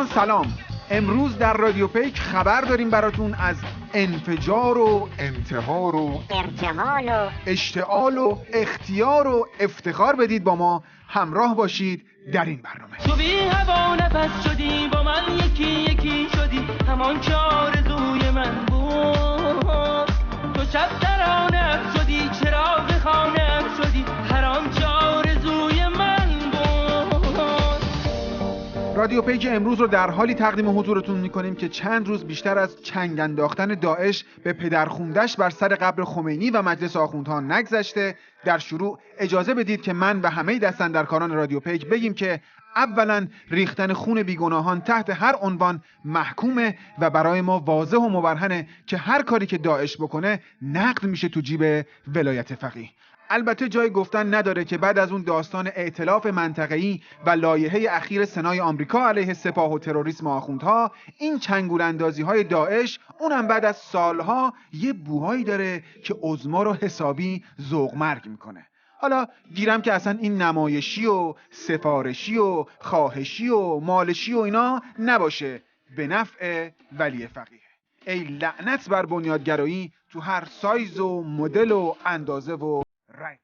دوستان سلام. امروز در رادیو پیک خبر داریم براتون از انفجار و انتحار و ارتحال و اشتعال و اختیار و افتخار بدید با ما همراه باشید در این برنامه. تو بی هوا نفس شدی، با من یکی یکی شدی، همان که آرزوی من بود. تو شب ترانه شدی، چراغ خانه شدی، هر آنچه آرزوی من بود. رادیو پیج امروز رو در حالی تقدیم حضورتون میکنیم که چند روز بیشتر از چنگ انداختن داعش به پدرخوندش بر سر قبر خمینی و مجلس آخوندها نگذشته. در شروع اجازه بدید که من و همه دستاندرکاران رادیو پیج بگیم که اولا ریختن خون بیگناهان تحت هر عنوان محکومه و برای ما واضح و مبرهنه که هر کاری که داعش بکنه نقد میشه تو جیب ولایت فقیه. البته جای گفتن نداره که بعد از اون داستان ائتلاف منطقه‌ای و لایحه اخیر سنای آمریکا علیه سپاه و تروریسم آخوندها، این چنگول اندازی‌های داعش اونم بعد از سالها یه بوهایی داره که عظما رو حسابی ذوق مرگ میکنه. حالا گیرم که اصلا این نمایشی و سفارشی و خواهشی و مالشی و اینا نباشه، به نفع ولی فقیه. ای لعنت بر بنیادگرایی تو هر سایز و مدل و اندازه و رنگ.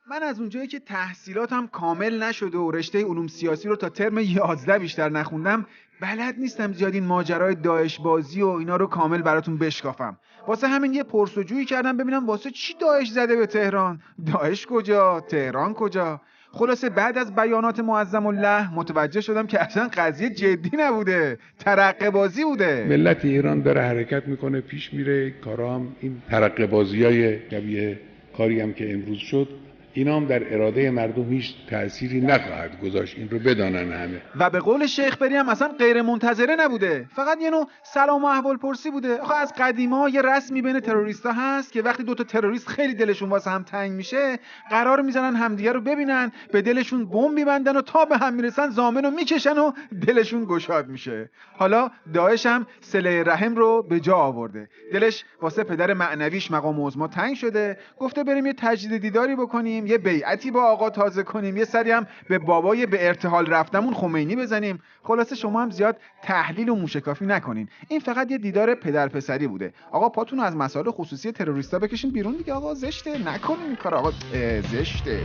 من از اونجایی که تحصیلاتم کامل نشده و رشته علوم سیاسی رو تا ترم 11 بیشتر نخوندم، بلد نیستم زیاد این ماجرای داعش بازی و اینا رو کامل براتون بشکافم. واسه همین یه پرسجویی کردم ببینم واسه چی داعش زده به تهران؟ داعش کجا؟ تهران کجا؟ خلاصه بعد از بیانات معظم الله متوجه شدم که اصلا قضیه جدی نبوده، ترقه بازی بوده. ملت ایران داره حرکت میکنه، پیش میره. کارا هم این ترقه بازیای شبیه کاری هم که امروز شد، اینا هم در اراده مردم هیچ تأثیری نخواهد گذاشت. این رو بدانن همه. و به قول شیخ بری هم اصلا غیر منتظره نبوده، فقط یه نوع سلام و احوال پرسی بوده. آخه از قدیما یه رسمی بین تروریستا هست که وقتی دوتا تروریست خیلی دلشون واسه هم تنگ میشه، قرار میزنن همدیگه رو ببینن، به دلشون بمب میبندن و تا به هم میرسن زامن رو میکشن و دلشون گشاد میشه. حالا داعش هم صله رحم رو به جا آورده، دلش واسه پدر معنویش مقام عظما تنگ شده، گفته بریم یه تجدید دیداری بکنیم، یه بیعتی با آقا تازه کنیم، یه سری هم به بابای به ارتحال رفتمون خمینی بزنیم. خلاصه شما هم زیاد تحلیل و موشکافی نکنین، این فقط یه دیدار پدر پسری بوده. آقا پاتون از مسائل خصوصی تروریستا بکشین بیرون دیگه. آقا زشته، نکنین این کار. آقا زشته.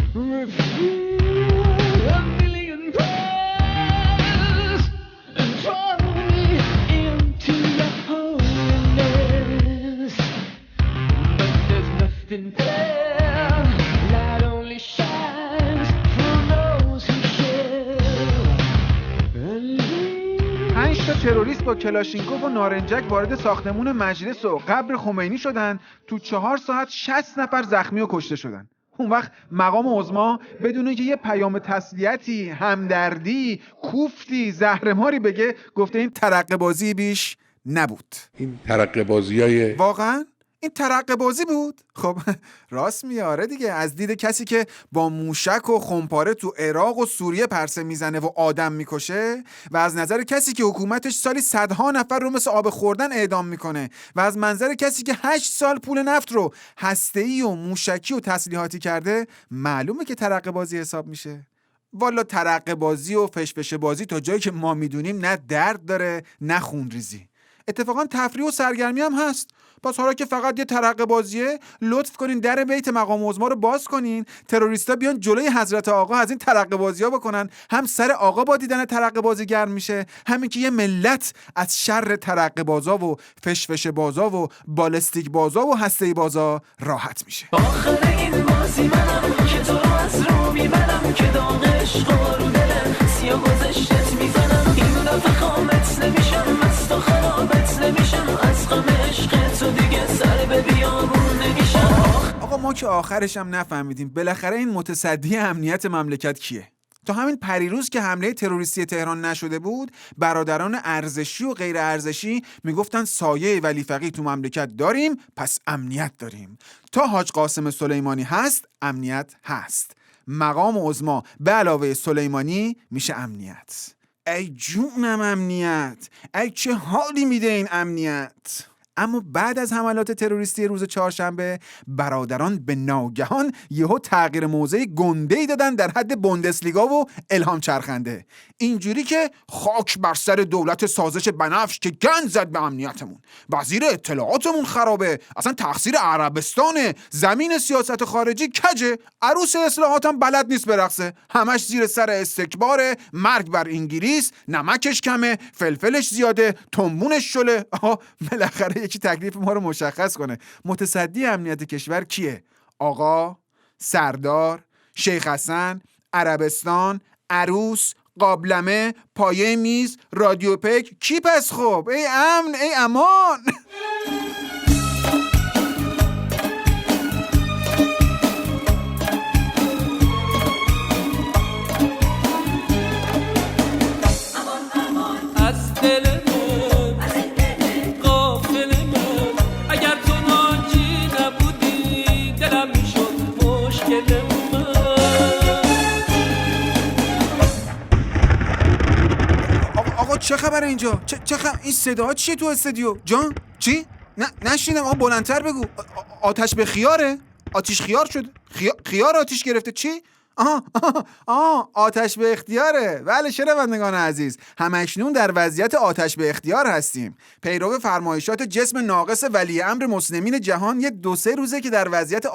تروریست با کلاشینکوف و نارنجک وارد ساختمون مجلس و قبر خمینی شدن. تو 4 ساعت 60 نفر زخمی و کشته شدن. اون وقت مقام عظما بدون اینکه یه پیام تسلیتی، همدردی، کوفتی، زهرماری بگه، گفته این ترقه بازی بیش نبود. این ترقه بازیای واقعا این ترقه بازی بود؟ خب راست میاره دیگه. از دید کسی که با موشک و خمپاره تو عراق و سوریه پرسه میزنه و آدم میکشه، و از نظر کسی که حکومتش سالی صدها نفر رو مثل آب خوردن اعدام میکنه، و از منظر کسی که 8 سال پول نفت رو هسته‌ای و موشکی و تسلیحاتی کرده، معلومه که ترقه بازی حساب میشه. والا ترقه بازی و فشفشه بازی تا جایی که ما میدونیم نه درد داره نه خونریزی. اتفاقا تفریح و سرگرمی هم هست. پس حالا که فقط یه ترقه بازیه، لطف کنین در بیت مقام عظما رو باز کنین، تروریستا بیان جلوی حضرت آقا از این ترقه بازی‌ها بکنن. هم سر آقا با دیدن ترقه بازی گرم میشه، همین که یه ملت از شر ترقه بازا و فشفش بازا و بالستیک بازا و هسته‌ای بازا راحت میشه. آخر این بازی منم که تو رو از رو میبرم، که داغ عشق رو دلم سیاه گذشتت میزنم. این دفعه خامت نمیشم، از تو خرابت نمیشم، از غم عشق تو دیگه سر به بیابون نمیشم. آقا ما که آخرش هم نفهمیدیم بالاخره این متصدی امنیت مملکت کیه؟ تا همین پریروز که حمله تروریستی تهران نشده بود، برادران ارزشی و غیر ارزشی میگفتن سایه ولی فقیه تو مملکت داریم، پس امنیت داریم. تا حاج قاسم سلیمانی هست، امنیت هست. مقام عظما به علاوه سلیمانی میشه امنیت. ای جونم امنیت، ای چه حالی میده این امنیت. اما بعد از حملات تروریستی روز چهارشنبه، برادران به ناگهان یهو تغییر موضع گنده‌ای دادن در حد بوندسلیگا و الهام چرخنده. اینجوری که خاک بر سر دولت سازش بنفش که گند زد به امنیتمون، وزیر اطلاعاتمون خرابه، اصلا تقصیر عربستانه، زمین سیاست خارجی کجه، عروس اصلاحاتم بلد نیست برقصه، همش زیر سر استکباره، مرگ بر انگلیس، نمکش کمه، فلفلش زیاده، تنبونش شله. بالاخره یکی تکلیف ما رو مشخص کنه. متصدی امنیت کشور کیه؟ آقا، سردار، شیخ حسن، عربستان، عروس، قابلمه، پایه میز، رادیو پک، کی پس خب؟ ای امن، ای امان. چه خبره اینجا؟ چه خبر؟ این صداها چیه تو استودیو؟ جان؟ چی؟ نشینم. آقا بلندتر بگو. آتش به خیاره؟ آتش خیار شد؟ خیار آتش گرفته؟ چی؟ آتش به اختیاره. بله شنوندگان عزیز، همکنون در وضعیت آتش به اختیار هستیم. پیرو فرمایشات جسم ناقص ولی امر مسلمین جهان یه 2-3 روزه که در وضعیت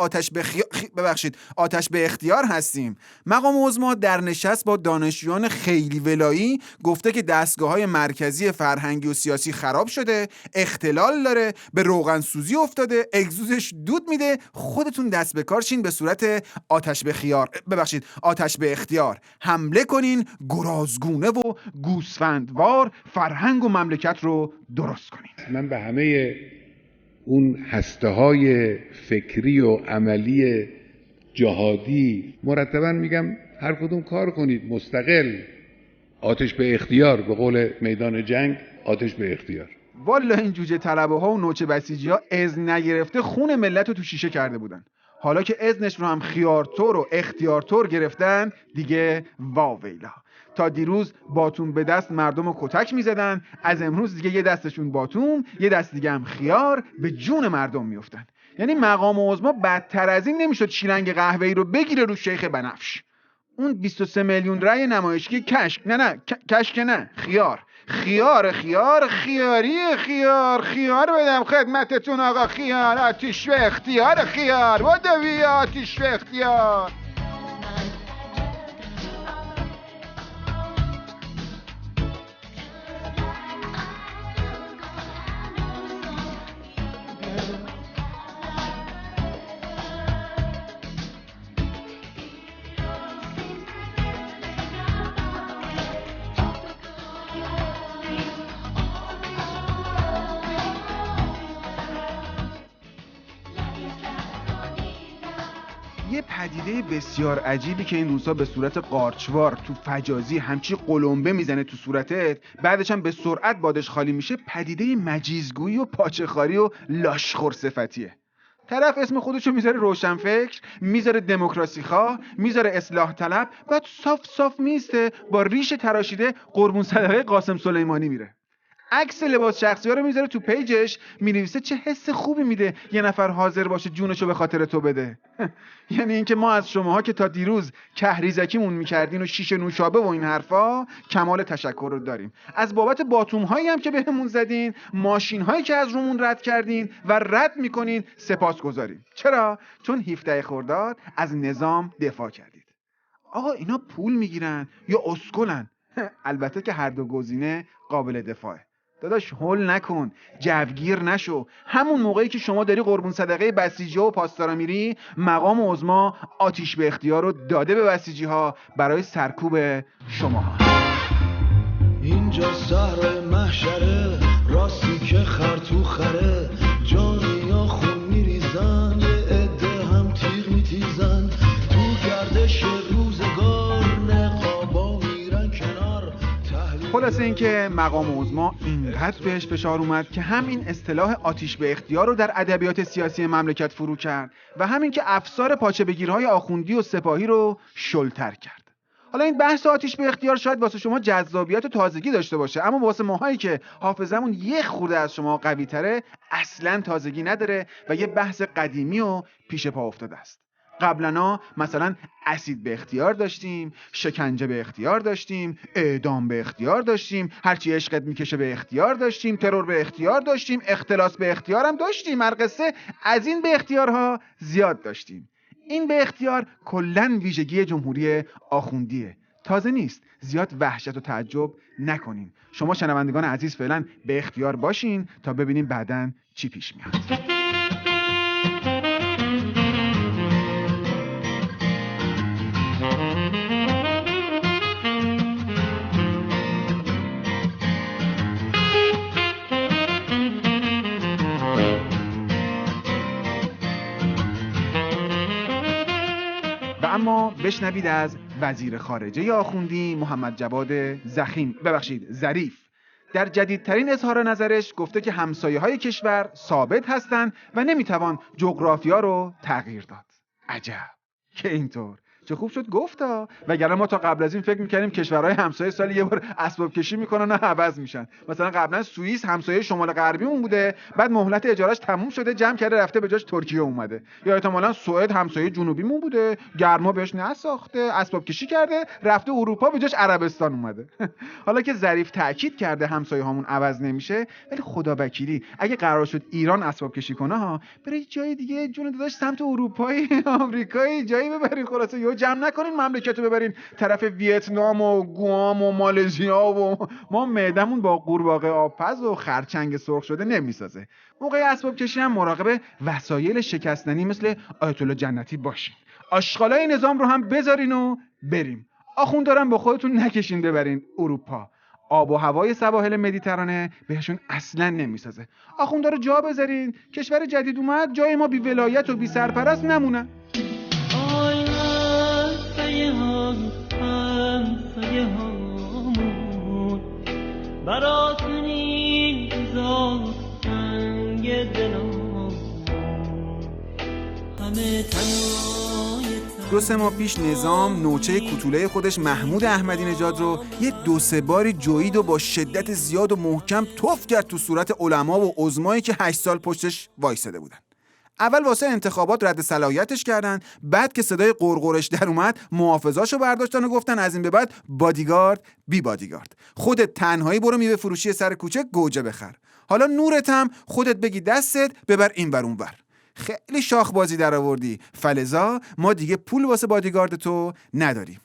آتش به اختیار هستیم. مقام عظما در نشست با دانشجویان خیلی ولایی گفته که دستگاه‌های مرکزی فرهنگی و سیاسی خراب شده، اختلال داره، به روغن سوزی افتاده، اگزوزش دود میده. خودتون دست به کار شین به صورت آتش به اختیار حمله کنین، گرازگونه و گوسفندوار فرهنگ و مملکت رو درست کنین. من به همه اون هسته‌های فکری و عملی جهادی مرتباً میگم هر کدوم کار کنید مستقل. آتش به اختیار، به قول میدان جنگ آتش به اختیار. والا این جوجه طلبه ها و نوچه بسیجی ها اذن نگرفته خون ملت رو تو شیشه کرده بودن. حالا که اذنش رو هم خیارطور و اختیارطور گرفتن دیگه واویلا. تا دیروز باتون به دست مردم رو کتک میزدن، از امروز دیگه یه دستشون باتون، یه دست دیگه هم خیار به جون مردم میافتن. یعنی مقام عظما بدتر از این نمیشد شیلنگ قهوه‌ای رو بگیره رو شیخ بنفش. اون 23 میلیون رأی نمایشی کشک، کشک نه، خیار بدم خدمتتون آقا. خیار، آتش به اختیار، خیار بدوی، آتش به اختیار. یه پدیده بسیار عجیبی که این روزها به صورت قارچوار تو فجازی همچی قلمبه میزنه تو صورتت، بعدش هم به سرعت بادش خالی میشه، پدیده مجیزگویی و پاچه‌خواری و لاشخور صفتیه. طرف اسم خودشو میذاره روشنفکر، میذاره دموکراسی خواه، میذاره اصلاح طلب، بعد صاف میسته با ریش تراشیده قربون صدقه قاسم سلیمانی میره. عکس لباس شخصی ها رو میذاره تو پیجش، مینویسه چه حس خوبی میده یه نفر حاضر باشه جونشو به خاطر تو بده. یعنی اینکه ما از شماها که تا دیروز کهریزکیمون میکردین و شیشه نوشابه و این حرفا کمال تشکر رو داریم. از بابت باتوم هایی هم که بهمون زدین، ماشین هایی که از رومون رد کردین و رد میکنین سپاسگزاریم. چرا؟ چون 17 خرداد از نظام دفاع کردید. آقا اینا پول میگیرن یا اسکلن؟ البته که هر دو گزینه قابل دفاعه. داداش هول نکن، جوگیر نشو. همون موقعی که شما داری قربون صدقه بسیجی و پاسدارا میری، مقام عظما آتش به اختیار رو داده به بسیجی ها برای سرکوب شماها. اینجا صحرای محشره، راستی که خر تو خره، جانیا خون میریزن، یه عده هم تیر میتیزن، تو گردش روزگار نقاب خلاصه اینکه مقام عظما اینقدر بهش فشار اومد که هم این اصطلاح آتش به اختیار رو در ادبیات سیاسی مملکت فرو کرد و همین که افسار پاچه بگیرهای آخوندی و سپاهی رو شلتر کرد. حالا این بحث آتش به اختیار شاید واسه شما جذابیت و تازگی داشته باشه، اما واسه ماهایی که حافظمون یه خورده از شما قوی تره اصلاً تازگی نداره و یه بحث قدیمی و پیش پا افتاده است. قبلنا مثلا اسید به اختیار داشتیم، شکنجه به اختیار داشتیم، اعدام به اختیار داشتیم، هرچی عشقت میکشه به اختیار داشتیم، ترور به اختیار داشتیم، اختلاس به اختیار هم داشتیم. هرقصه از این به اختیارها زیاد داشتیم. این به اختیار کلن ویژگی جمهوری آخوندیه، تازه نیست. زیاد وحشت و تعجب نکنین. شما شنوندگان عزیز فعلا به اختیار باشین تا ببینیم بعداً چی پیش میاد. اما بشنوید از وزیر خارجه آخوندی محمد جواد ظریف. در جدیدترین اظهار نظرش گفته که همسایه‌های کشور ثابت هستند و نمیتوان جغرافیا رو تغییر داد. عجب که اینطور. چه خوب شد گفتا، وگرنه ما تا قبل از این فکر می‌کردیم کشورهای همسایه سال یه بار اسباب کشی میکنن و عوض میشن. مثلا قبلا سوئیس همسایه شمال غربی اون بوده، بعد مهلت اجارهش تموم شده جمع کرده رفته به جاش ترکیه اومده. یا احتمالاً سوئد همسایه جنوبی مون بوده، گرما بهش نساخته، اسباب کشی کرده رفته اروپا به جاش عربستان اومده. حالا که ظریف تاکید کرده همسایه هامون عوض نمیشه، ولی خدا وکیلی اگه قرار شد ایران اسباب کشی کنه ها، برید جای دیگه جون داداش سمت اروپایی، آمریکایی جایی ببرین، خلاصه یهو جمع نکنین مملکتو ببرین طرف ویتنام و گوام و مالزیا و ما معدمون با قورباغه آبپز و خرچنگ سرخ شده نمیسازه. موقع اسباب کشی هم مراقب وسایل شکستنی مثل آیت الله جنتی باشین. آشغالای نظام رو هم بذارین و بریم. آخوند دارن با خودتون نکشین ببرین اروپا. آب و هوای سواحل مدیترانه بهشون اصلا نمیسازه. آخوند رو جا بذارین، کشور جدید اومد جای ما بی ولایت و بی سرپرست نمونه. دو سه ماه پیش نظام نوچه کوتوله خودش محمود احمدی نژاد رو یه 2-3 باری جوید و با شدت زیاد و محکم تف کرد تو صورت علما و عظمایی که 8 سال پشتش وایساده بودن. اول واسه انتخابات رد صلاحیتش کردن، بعد که صدای قرقرش در اومد محافظاشو برداشتن و گفتن از این به بعد بادیگارد بی بادیگارد، خودت تنهایی برو میوه فروشی سر کوچه گوجه بخر، حالا نورت هم خودت بگی دستت ببر این ور اون ور. خیلی شاخ بازی در آوردی، فلزا ما دیگه پول واسه بادیگارد تو نداریم.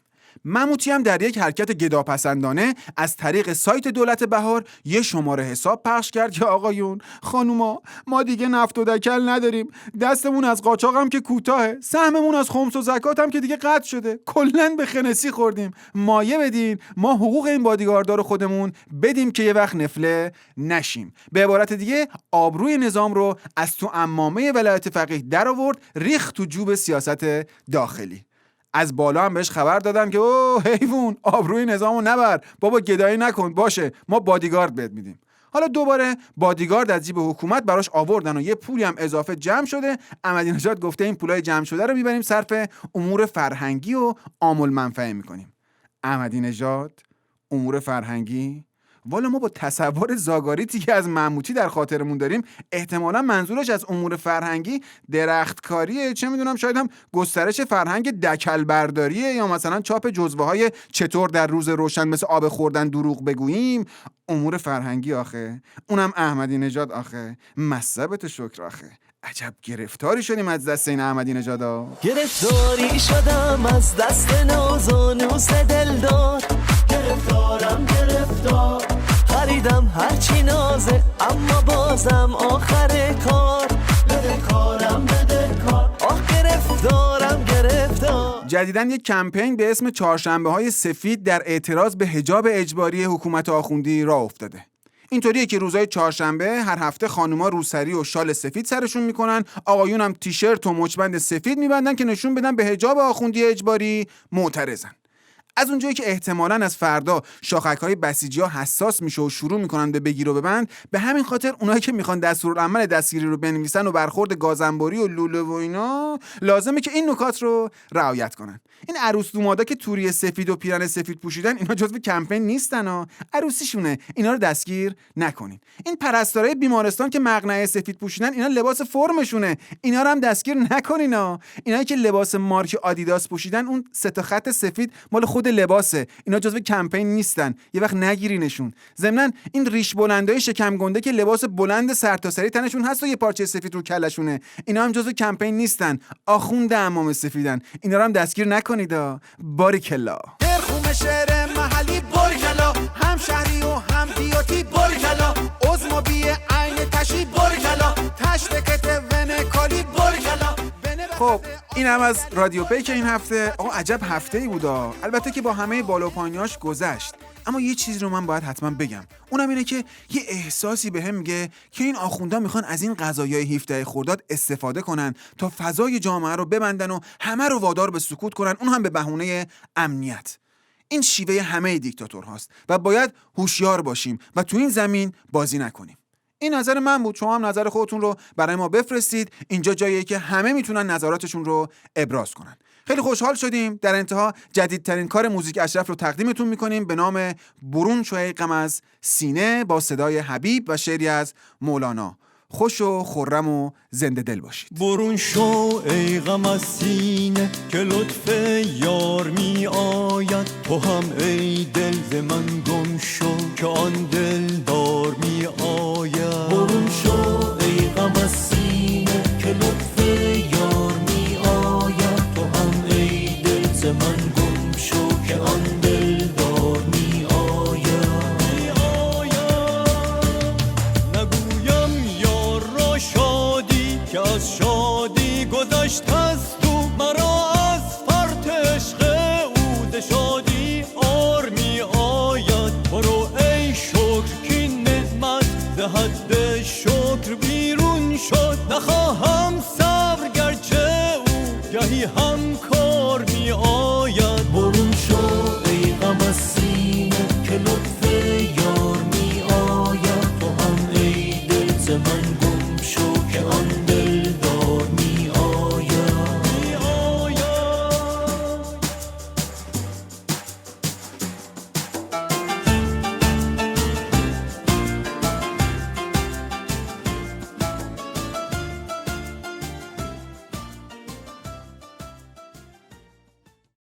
مموتی هم در یک حرکت گداپسندانه از طریق سایت دولت بهار یه شماره حساب پخش کرد که آقایون خانوما ما دیگه نفت و دکل نداریم، دستمون از قاچاق هم که کوتاهه، سهممون از خمس و زکات هم که دیگه قطع شده، کلاً به خنسی خوردیم، مایه بدین ما حقوق این بادیگاردار رو خودمون بدیم که یه وقت نفله نشیم. به عبارت دیگه آبروی نظام رو از تو عمامه ولایت فقیه در آورد ریخت تو جوب سیاست داخلی. از بالا هم بهش خبر دادن که اوه حیوان آبروی نظامو نبر بابا، گدایی نکن، باشه ما بادیگارد بهت میدیم. حالا دوباره بادیگارد از جیب حکومت براش آوردن و یه پولی هم اضافه جمع شده. احمدی نژاد گفته این پولای جمع شده رو میبریم صرف امور فرهنگی و عامل منفعه میکنیم. احمدی نژاد امور فرهنگی؟ والا ما با تصور زاگاریتی که از مموتی در خاطرمون داریم احتمالا منظورش از امور فرهنگی درختکاریه، چه میدونم شاید هم گسترش فرهنگ دکل برداریه، یا مثلا چاپ جزوه های چطور در روز روشن مثل آب خوردن دروغ بگوییم. امور فرهنگی آخه، اونم احمدی نژاد آخه، مصبت شکر آخه. عجب گرفتاری شدیم از دست این احمدی نژادا. گرفتاری شدم از دست نازانوس دلدار، گرفتارم گرفتار، خریدم هرچی نازه اما بازم آخر کار، بده کارم بده کار، آخ گرفتارم گرفتار. جدیداً یک کمپین به اسم چهارشنبه‌های سفید در اعتراض به حجاب اجباری حکومت آخوندی راه افتاده. اینطوریه که روزهای چهارشنبه هر هفته خانوما روسری و شال سفید سرشون میکنن، آقایون هم تیشرت و مچبند سفید میبندن که نشون بدن به حجاب آخوندی اجباری معترضن. از اونجایی که احتمالاً از فردا شاخک‌های بسیجی‌ها حساس میشه و شروع میکنن به بگیر و ببند، به همین خاطر اونایی که میخوان دستورالعمل دستگیری رو بنویسن و برخورد گازنباری و لوله و اینا لازمه که این نکات رو رعایت کنن. این عروس دومادا که توری سفید و پیرن سفید پوشیدن، اینا جزو کمپین نیستن ها، عروسیشونه، اینا رو دستگیر نکنین. این پرستارای بیمارستان که مقنعه سفید پوشیدن، اینا لباس فرمشونه، اینا رو هم دستگیر نکنین ها. اینایی که لباس مارک آدیداس پوشیدن، اون سه تا خط سفید مال خود لباسه، اینا جزو کمپین نیستن، یه وقت نگیرینشون. ضمن این ریش بلندای شکم گنده که لباس بلند سرتاسری تنشون هست و یه پارچه سفید رو کلشونه، اینا هم جزو کمپین نیستن، آخوند عمام سفیدن، اینا رو هم دستگیر نکنید. باریکلا درخوم شعر محلی باریکلا، هم شهری و هم بیاتی باریکلا، عزم بی عین تشی باریکلا، تشتکت ون کالی باریکلا. خب این هم از رادیو پیک این هفته. آقا عجب هفته‌ای بودا، البته که با همه بالا و پاییناش گذشت، اما یه چیزی رو من باید حتما بگم، اونم اینه که یه احساسی بهم میگه که این آخوندا میخوان از این قضایای 17 خرداد استفاده کنن تا فضای جامعه رو ببندن و همه رو وادار به سکوت کنن، اون هم به بهونه امنیت. این شیوه همه دیکتاتورهاست و باید هوشیار باشیم و تو این زمین بازی نکنیم. این نظر من بود، شما هم نظر خودتون رو برای ما بفرستید. اینجا جاییه که همه میتونن نظراتشون رو ابراز کنن. خیلی خوشحال شدیم. در انتها جدیدترین کار موزیک اشرف رو تقدیمتون میکنیم به نام برون شو ای غم از سینه، با صدای حبیب و شعری از مولانا. خوش و خرم و زنده دل باشید. برون شو ای غم از سینه که لطف یار می آید، تو هم ای دل ز من گم شو که آن دل دار می آید. برون شو ای غم از سینه که لطف یار می آید، تو هم ای دل ز من گم شو که آن دل دار می آید. نگویم یار را شادی که از شادی گذشت از تو، مرا از فرط عشق او شادی آر می آید. برو ای شکر کی نعمت ز حد شکر بیرون شد، نخواهم صبر گرچه او گهی هم